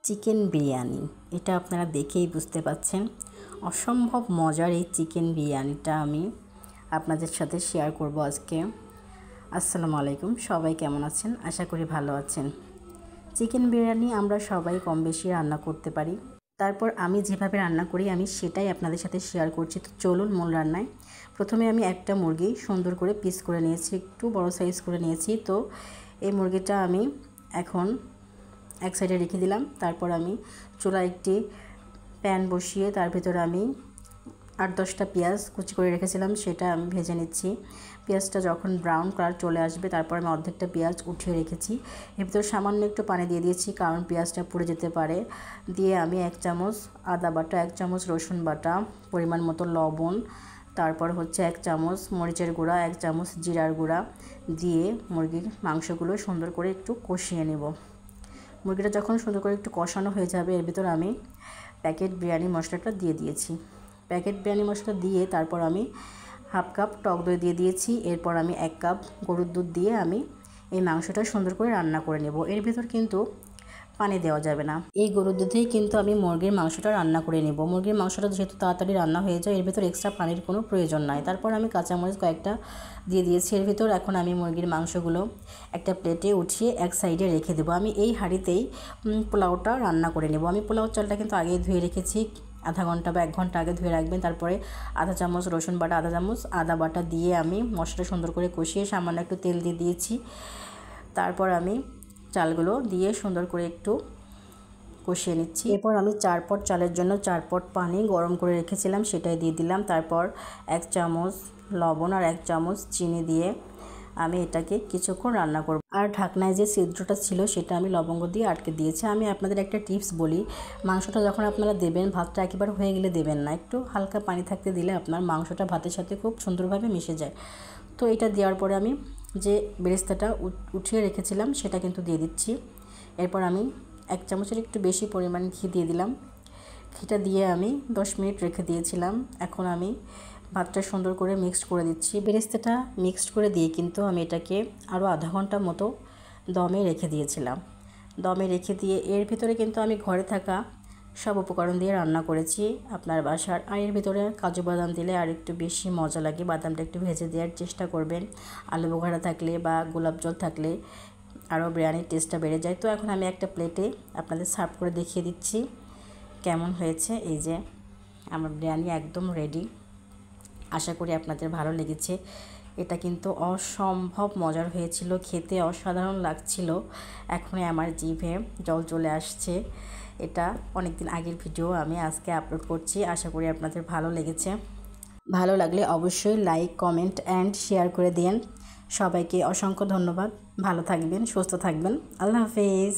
Chicken biryani, এটা আপনারা দেখেই বুঝতে পাচ্ছেন। অসম্ভব মজার এই চিকেন বিরিয়ানিটা আমি আপনাদের সাথে শেয়ার করব আজকে। আসসালামু আলাইকুম, সবাই কেমন আছেন? আশা করি ভালো আছেন। চিকেন বিরিয়ানি আমরা সবাই কম বেশি রান্না করতে পারি। তারপর আমি যেভাবে রান্না করি আমি সেটাই আপনাদের সাথে শেয়ার করছি। তো চলুন মূল রান্নায়। প্রথমে আমি একটা মুরগি সুন্দর করে পিস করে নিয়েছি, একটু বড় সাইজ করে নিয়েছি। তো এই মুরগিটা আমি এখন এক সাইডে রেখে দিলাম। তারপর আমি চুলায় একটি প্যান বসিয়ে তার ভিতরে আমি 8-10টা পেঁয়াজ কুচি করে রেখেছিলাম, সেটা আমি ভেজে নিচ্ছি। পেঁয়াজটা যখন ব্রাউন কালার চলে আসবে তারপর আমি অর্ধেকটা পেঁয়াজ উঠিয়ে রেখেছি। এর ভিতরে সামান্য একটু পানি দিয়ে দিয়েছি, কারণ পেঁয়াজটা পুড়ে যেতে পারে। দিয়ে আমি 1 চামচ আদা বাটা, 1 চামচ রসুন বাটা, পরিমাণ মতো লবণ, তারপর হচ্ছে 1 চামচ মরিচের গুঁড়া, 1 চামচ জিরার গুঁড়া দিয়ে মুরগির মাংসগুলো সুন্দর করে একটু কষিয়ে নেব। মুরগিটা যখন সুন্দর করে একটু কষানো হয়ে যাবে এর ভিতর আমি প্যাকেট বিরিয়ানি মশলাটা দিয়ে দিয়েছি। প্যাকেট বিরিয়ানি মশলা দিয়ে তারপর আমি হাফ কাপ টক দই দিয়ে দিয়েছি। এরপর আমি 1 কাপ গরুর দুধ দিয়ে আমি এই মাংসটা সুন্দর করে রান্না করে নেব। এর ভিতর কিন্তু পানি দেওয়া যাবে না। এই গরুর দুধেই কিন্তু আমি মুরগির মাংসটা রান্না করে নেব। মুরগির মাংসটা যেহেতু তাড়াতাড়ি রান্না হয়ে যায় এর ভিতর এক্সট্রা পানির কোনো প্রয়োজন নাই। তারপর আমি কাঁচামরিচ কয়েকটা দিয়ে দিয়েছি এর ভিতর। এখন আমি মুরগির মাংসগুলো একটা প্লেটে উঠিয়ে এক সাইডে রেখে দেবো। আমি এই হাঁড়িতেই পোলাওটা রান্না করে নেব। আমি পোলাও চালটা কিন্তু আগেই ধুয়ে রেখেছি, আধা ঘন্টা বা 1 ঘন্টা আগে ধুয়ে রাখবেন। তারপরে আধা চামচ রসুন বাটা, আধা চামচ আদা বাটা দিয়ে আমি মশলাটা সুন্দর করে কষিয়ে সামান্য একটু তেল দিয়ে দিয়েছি। তারপর আমি চালগুলো দিয়ে সুন্দর করে একটু কষিয়ে নিচ্ছি। এরপর আমি 4 পট চালের জন্য 4 পট পানি গরম করে রেখেছিলাম, সেটাই দিয়ে দিলাম। তারপর 1 চামচ লবণ আর 1 চামচ চিনি দিয়ে আমি এটাকে কিছুক্ষণ রান্না করব। আর ঢাকনায় যে ছিদ্রটা ছিল সেটা আমি লবঙ্গ দিয়ে আটকে দিয়েছি। আমি আপনাদের একটা টিপস বলি, মাংসটা যখন আপনারা দেবেন ভাতটা একেবারে হয়ে গেলে দেবেন না, একটু হালকা পানি থাকতে দিলে আপনার মাংসটা ভাতের সাথে খুব সুন্দরভাবে মিশে যায়। তো এটা দেওয়ার পরে আমি যে বেরেস্তাটা উঠিয়ে রেখেছিলাম সেটা কিন্তু দিয়ে দিচ্ছি। এরপর আমি 1 চামচের একটু বেশি পরিমাণ ঘি দিয়ে দিলাম। ঘিটা দিয়ে আমি 10 মিনিট রেখে দিয়েছিলাম। এখন আমি ভাতটা সুন্দর করে মিক্সড করে দিচ্ছি। বেরেস্তাটা মিক্সড করে দিয়ে কিন্তু আমি এটাকে আরও আধা ঘন্টা মতো দমে রেখে দিয়েছিলাম। দমে রেখে দিয়ে এর ভিতরে কিন্তু আমি ঘরে থাকা সব উপকরণ দিয়ে রান্না করেছি আপনার বাসার। আর এর ভিতরে কাজু বাদাম দিলে আর একটু বেশি মজা লাগে, বাদামটা একটু ভেজে দেওয়ার চেষ্টা করবেন। আলু বোখারা থাকলে বা গোলাপ জল থাকলে আরও বিরিয়ানির টেস্টটা বেড়ে যায়। তো এখন আমি একটা প্লেটে আপনাদের সার্ভ করে দেখিয়ে দিচ্ছি কেমন হয়েছে। এই যে আমার বিরিয়ানি একদম রেডি। আশা করি আপনাদের ভালো লেগেছে। এটা কিন্তু অসম্ভব মজার হয়েছিল, খেতে অসাধারণ লাগছিল। এখনই আমার জিভে জল চলে আসছে। এটা অনেক দিন আগের ভিডিও আমি আজকে আপলোড করছি। আশা করি আপনাদের ভালো লেগেছে। ভালো লাগলে অবশ্যই লাইক, কমেন্ট অ্যান্ড শেয়ার করে দিন। সবাইকে অসংখ্য ধন্যবাদ। ভালো থাকবেন, সুস্থ থাকবেন। আল্লাহ হাফেজ।